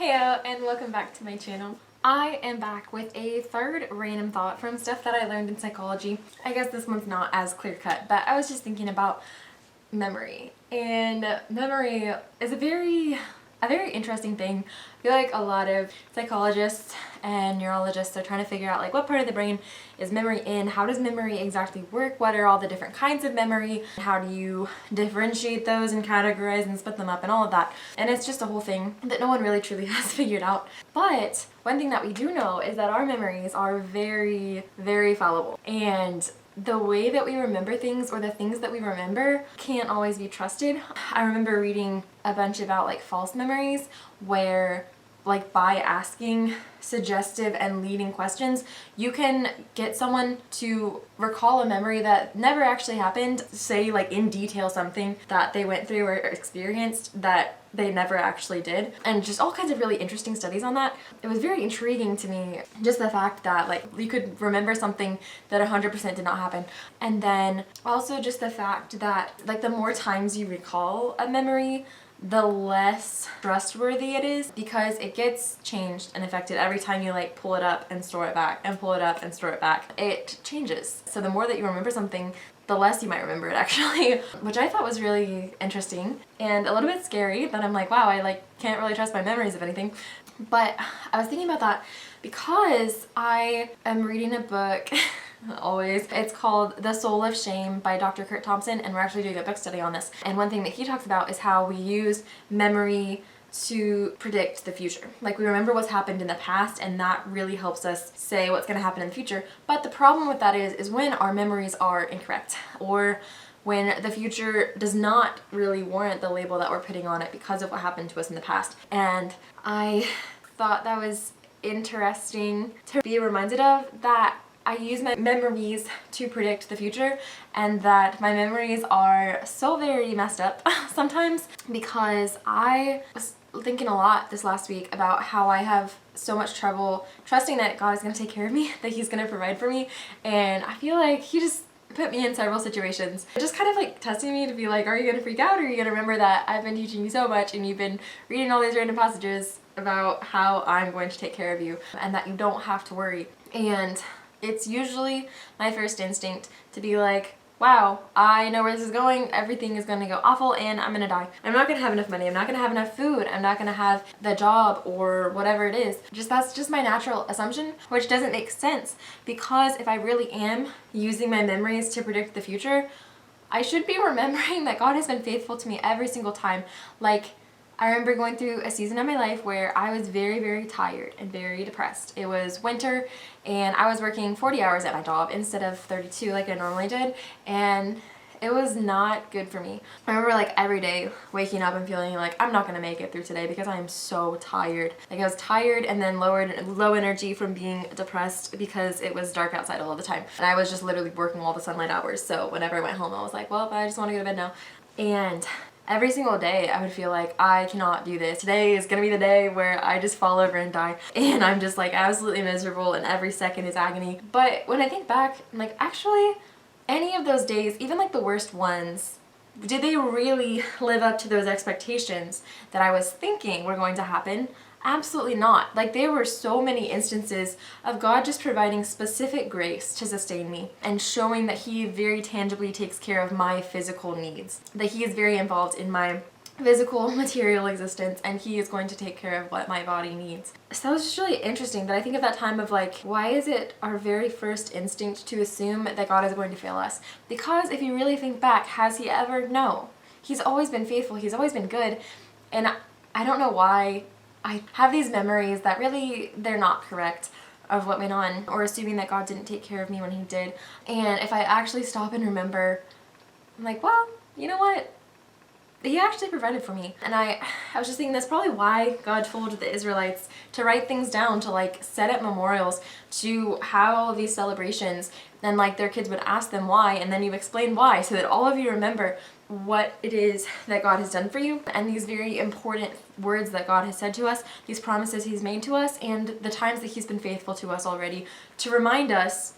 Heyo, and welcome back to my channel. I am back with a third random thought from stuff that I learned in psychology. I guess this one's not as clear-cut, but I was just thinking about memory. And memory is a very interesting thing. I feel like a lot of psychologists and neurologists are trying to figure out like what part of the brain is memory in, how does memory exactly work, what are all the different kinds of memory, how do you differentiate those and categorize and split them up and all of that. And it's just a whole thing that no one really truly has figured out. But one thing that we do know is that our memories are very fallible. And the way that we remember things, or the things that we remember, can't always be trusted. I remember reading a bunch about like false memories where like by asking suggestive and leading questions, you can get someone to recall a memory that never actually happened, say like in detail something that they went through or experienced that they never actually did, and just all kinds of really interesting studies on that. It was very intriguing to me, just the fact that like you could remember something that 100% did not happen. And then also just the fact that like the more times you recall a memory, the less trustworthy it is, because it gets changed and affected every time you like pull it up and store it back and pull it up and store it back. It changes. So the more that you remember something, the less you might remember it actually, which I thought was really interesting and a little bit scary, that I'm like, wow, I like can't really trust my memories of anything. But I was thinking about that because I am reading a book always. It's called The Soul of Shame by Dr. Kurt Thompson, and we're actually doing a book study on this. And one thing that he talks about is how we use memory to predict the future. Like we remember what's happened in the past, and that really helps us say what's going to happen in the future. But the problem with that is when our memories are incorrect, or when the future does not really warrant the label that we're putting on it because of what happened to us in the past. And I thought that was interesting to be reminded of, that I use my memories to predict the future, and that my memories are so very messed up sometimes, because I was thinking a lot this last week about how I have so much trouble trusting that God is going to take care of me, that He's going to provide for me. And I feel like He just put me in several situations, just kind of like testing me to be like, are you going to freak out, or are you going to remember that I've been teaching you so much and you've been reading all these random passages about how I'm going to take care of you and that you don't have to worry. And it's usually my first instinct to be like, wow, I know where this is going, everything is going to go awful and I'm going to die. I'm not going to have enough money, I'm not going to have enough food, I'm not going to have the job or whatever it is. That's just my natural assumption, which doesn't make sense, because if I really am using my memories to predict the future, I should be remembering that God has been faithful to me every single time. Like, I remember going through a season of my life where I was very tired and very depressed. It was winter and I was working 40 hours at my job instead of 32 like I normally did, and it was not good for me. I remember like every day waking up and feeling like I'm not going to make it through today because I am so tired. Like I was tired and then low energy from being depressed because it was dark outside all the time. And I was just literally working all the sunlight hours. So whenever I went home I was like, well, I just want to go to bed now. And every single day I would feel like I cannot do this. Today is gonna be the day where I just fall over and die. And I'm just like absolutely miserable and every second is agony. But when I think back, I'm like, actually, any of those days, even like the worst ones, did they really live up to those expectations that I was thinking were going to happen? Absolutely not. Like there were so many instances of God just providing specific grace to sustain me and showing that He very tangibly takes care of my physical needs, that He is very involved in my physical material existence and He is going to take care of what my body needs. So that was just really interesting, that I think of that time of like, why is it our very first instinct to assume that God is going to fail us? Because if you really think back, has He ever? No. He's always been faithful, He's always been good. And I don't know why I have these memories that really, they're not correct of what went on, or assuming that God didn't take care of me when He did. And if I actually stop and remember, I'm like, well, you know what? He actually provided for me. And I was just thinking that's probably why God told the Israelites to write things down, to like set up memorials, to have all of these celebrations, and like their kids would ask them why, and then you explain why, so that all of you remember what it is that God has done for you, and these very important words that God has said to us, these promises He's made to us, and the times that He's been faithful to us already, to remind us,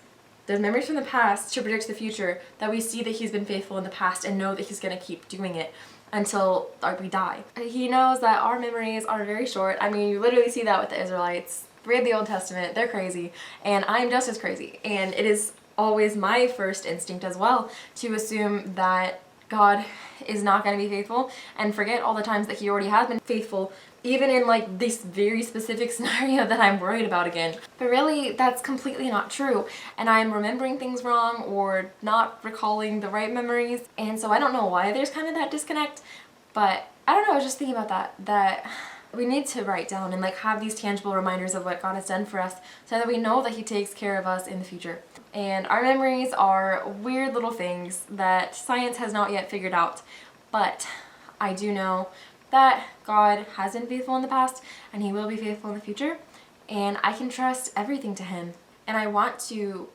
those memories from the past, to predict the future, that we see that He's been faithful in the past and know that He's going to keep doing it. until we die. He knows that our memories are very short. I mean, you literally see that with the Israelites. Read the Old Testament, they're crazy, and I'm just as crazy. And it is always my first instinct as well to assume that God is not going to be faithful and forget all the times that he already has been faithful, even in like this very specific scenario that I'm worried about again. But really, that's completely not true, and I'm remembering things wrong or not recalling the right memories, and so I don't know why there's kind of that disconnect. But I don't know, I was just thinking about that we need to write down and like have these tangible reminders of what God has done for us so that we know that he takes care of us in the future. And our memories are weird little things that science has not yet figured out, but I do know that God has been faithful in the past and he will be faithful in the future, and I can trust everything to him. And I want to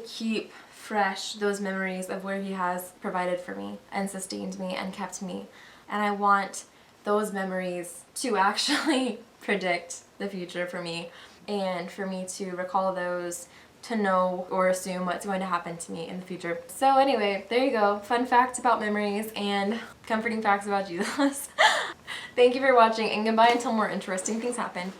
keep fresh those memories of where he has provided for me and sustained me and kept me. And I want those memories to actually predict the future for me, and for me to recall those, to know or assume what's going to happen to me in the future. So anyway, there you go. Fun facts about memories and comforting facts about Jesus. Thank you for watching, and goodbye until more interesting things happen.